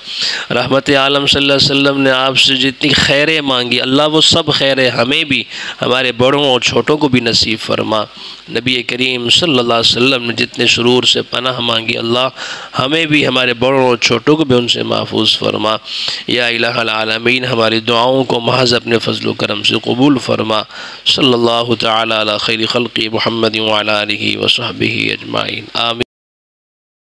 رحمت عالم صلی اللہ علیہ وسلم نے آپ سے جتنی خیریں مانگی، اللہ وہ سب خیریں ہمیں بھی، ہمارے بڑوں اور چھوٹوں کو بھی نصیب فرما۔ نبی کریم صلی اللہ علیہ وسلم نے جتنے شرور سے پناہ مانگی، اللہ ہمیں بھی، ہمارے بڑوں اور چھوٹوں کو بھی ان سے محفوظ فرما۔ یا الہ العالمین، ہماری دعاؤں کو محض اپنے فضل و کرم سے قبول فرما۔ صلی اللہ تعالی علی خیر خلق محمد وعلی آلہ وصحبہ اجمعین، آمین۔